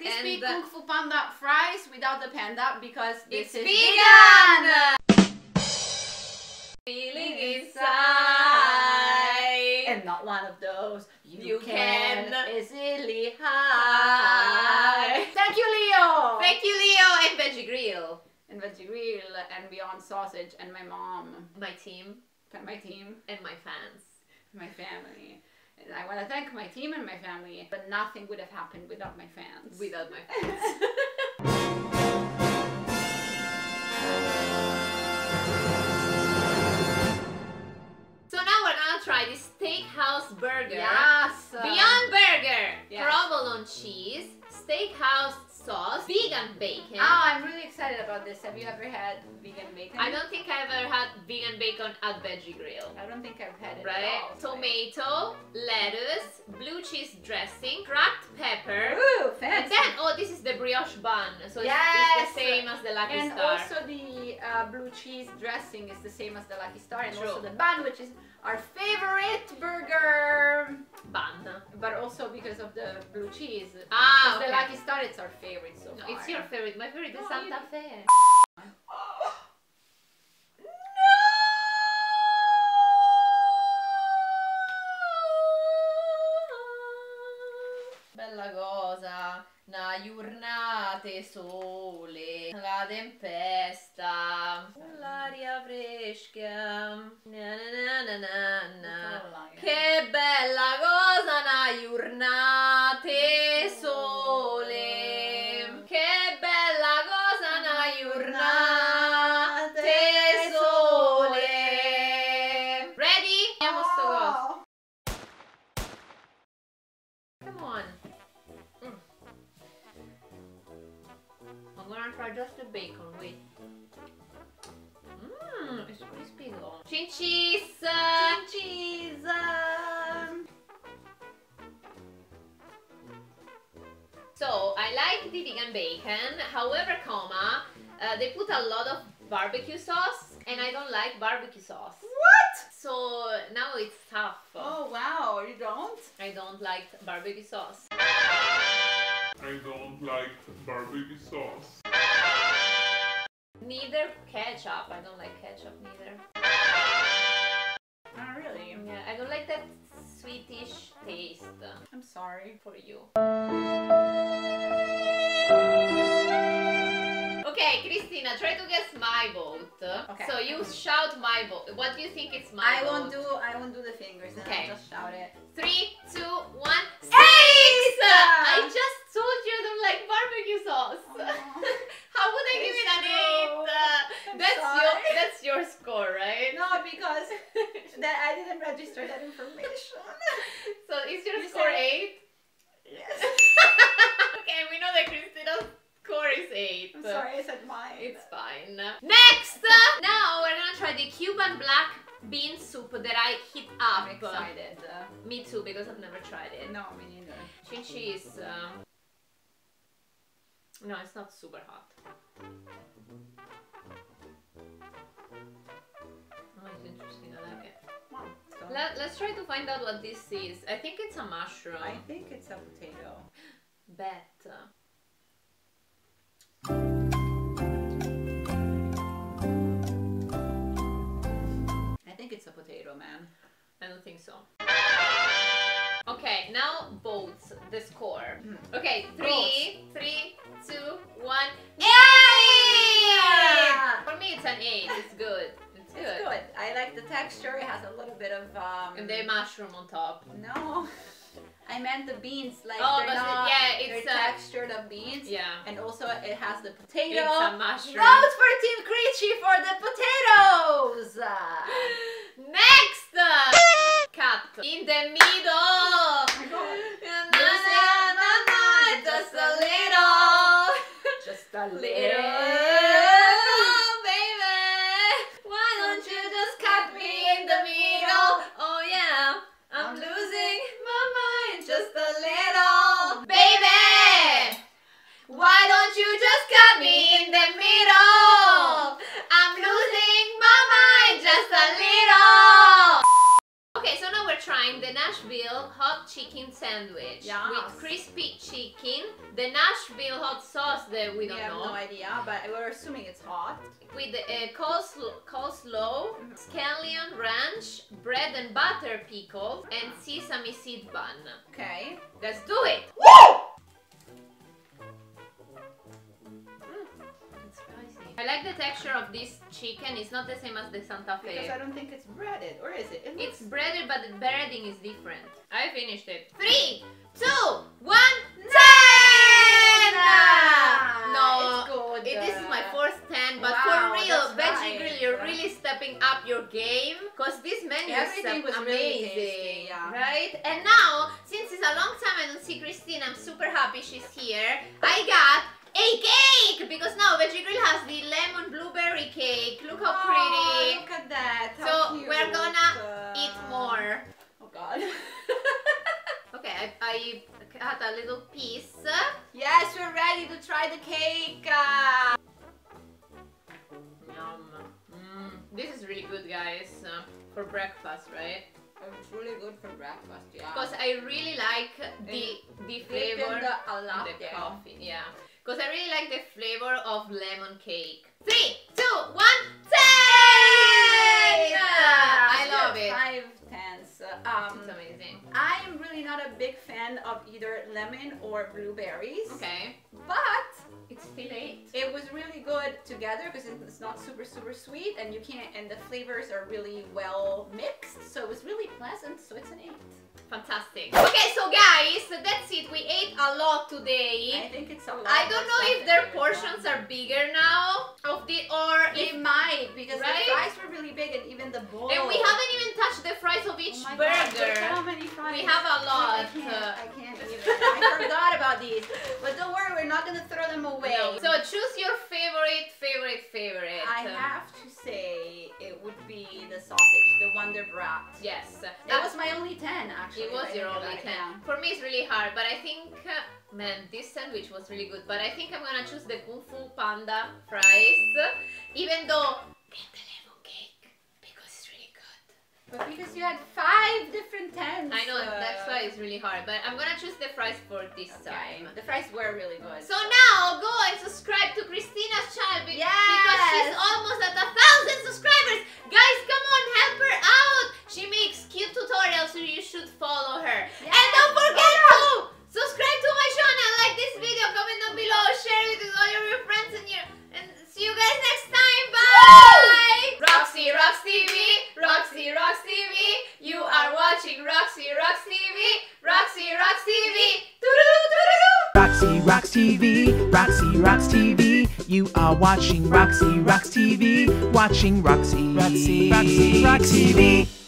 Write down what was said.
This week Kung Fu Panda fries without the panda because this is vegan! Feeling inside, and not one of those you can easily hide. Thank you, Leo! Thank you, Leo! And Veggie Grill. And Veggie Grill, and Beyond Sausage, and my mom. My team. My team. And my fans. My family. And I want to thank my team and my family, but nothing would have happened without my fans. Without my fans. So now we're gonna try this steakhouse burger. Yes! Beyond Burger! Yes. Provolone cheese, steakhouse sauce, vegan bacon. Oh, I'm really excited about this. Have you ever had vegan bacon? I don't think I ever had vegan bacon at Veggie Grill. I don't think I've had it Right? at all. Tomato, lettuce, blue cheese dressing, cracked pepper. Ooh, And fancy! then, oh, this is the brioche bun. So Yes! it's the same as the Lucky And Star. also the blue cheese dressing is the same as the Lucky Star, and True. also the bun, which is our favorite burger. Bun. But also because of the blue cheese. Ah, The okay. Lucky Star, it's our favorite so No, far. it's your favorite. My favorite is No, Santa Fe. Bella cosa, una giornate sole, la tempesta, l'aria fresca, na na na na na. Che bella cosa, una giornate sole, che bella cosa, una giornate sole. Ready? Andiamo sto coso. Come on. I'm gonna try just the bacon, wait. It's crispy though. Chin cheese! Cheese! So, I like the vegan bacon, however, they put a lot of barbecue sauce, and I don't like barbecue sauce. What? So, now it's tough. Oh wow, you don't? I don't like barbecue sauce. I don't like barbecue sauce. Neither ketchup. I don't like ketchup neither. Not really. Yeah, I don't like that sweetish taste I'm sorry. for you. Okay, Cristina, try to guess my vote. Okay. So you shout my vote. What do you think it's my I vote? won't do the fingers. Then Okay. I'll just shout it. 3, 2, 1. Eggs! I just told you I don't like barbecue sauce. How would I give it an 8? That's your score, right? No, because that I didn't register that information. So is your You score said- 8? Yes. Okay, we know that Christina's score is 8. I'm sorry, I said mine. It's fine. Next! Now we're gonna try the Cuban black bean soup that I heat up. I'm excited. Me too, because I've never tried it. No, me neither. Chin cheese. No, it's not super hot. Oh, it's interesting. I like it. Wow, so Let's try to find out what this is. I think it's a mushroom. I think it's a potato. Bet. I think it's a potato, man. I don't think so. Okay, now votes the score. Okay, 3, 2, 1. 8! For me, it's an 8. It's good. It's good. It's good. I like the texture. It has a little bit of And the mushroom on top. No, I meant the beans. Like Oh, they're but not. yeah, it's they're textured of beans. Yeah. And also it has the potato. It's a mushroom. Vote for Team Creechy for the potatoes. Next! Cut. In the middle! Oh my God. Just a little! Just a Little, little. baby! Why don't you just cut me in the middle? Oh yeah, I'm losing my mind just a little. Baby! Why don't you just cut me in the middle? I'm losing my mind just a little. Okay, so now we're trying the Nashville hot chicken sandwich Yes. with crispy chicken, the Nashville hot sauce that we don't have know. no idea, but we're assuming it's hot. With coleslaw, scallion ranch, bread and butter pickle, and sesame seed bun. Okay. Let's do it! Woo! It's spicy. I like the texture of this chicken. It's not the same as the Santa Fe. Because I don't think it's breaded, or is it? It's breaded, but the breading is different. I finished it. 3, 2, 1, 10! No, it's good. this is my fourth 10, but Wow, for real, that's Veggie right. Grill, you're really stepping up your game, because this menu Everything is was amazing, really tasty, yeah. right? And now, since it's a long time I don't see Christine, I'm super happy she's here. I got a cake, because now Veggie Grill has the lemon blueberry cake. Look how pretty. Look at that. How So cute. we're gonna eat more. Oh God. Okay, I cut a little piece. Yes, we're ready to try the cake. Yum. This is really good, guys, for breakfast, right? It's really good for breakfast, yeah. Because I really like the flavor the of the coffee, yeah. Because I really like the flavor of lemon cake. 3, 2, 1, 10! I love it. 5 10s. It's amazing. I'm really not a big fan of either lemon or blueberries. Okay. But It's still 8. it was really good together because it's not super sweet, and the flavors are really well mixed, so it was really pleasant, so it's an 8. Fantastic. Okay, so guys, that's it. We ate a lot today. I think it's a lot. I don't know if their portions are bigger now, They might, because Right? the fries were really big, and even the bowl. and we haven't even touched the fries of each Oh my burger. God, look how many fries. We have a lot. I can't even. I forgot about these. But don't worry, we're not gonna throw them away. No. So choose your favorite. I have to say it would be the sausage, the Wonder Brat. Yes. That was my only 10, actually. It was if I your think only about 10. it, yeah. For me, it's really hard, but I think, man, this sandwich was really good. But I think I'm gonna choose the Kung Fu Panda fries, even though get the lemon cake because it's really good. But because you had 5 different 10s. I know that's why it's really hard, but I'm gonna choose the fries for this time. The fries were really good. So now go and subscribe to Christina's channel because Yes! she's almost at 1,000 subscribers. Guys, come on, help her out. She makes cute tutorials, so you should follow her. Yes! And don't forget to subscribe to my channel, like this video, comment down below, share it with all your friends, and see you guys next time. Bye! Roxyrockstv, Roxyrockstv. You are watching Roxyrockstv, Roxyrockstv. Roxyrockstv, Roxyrockstv. You are watching Roxyrockstv, watching Roxyrockstv.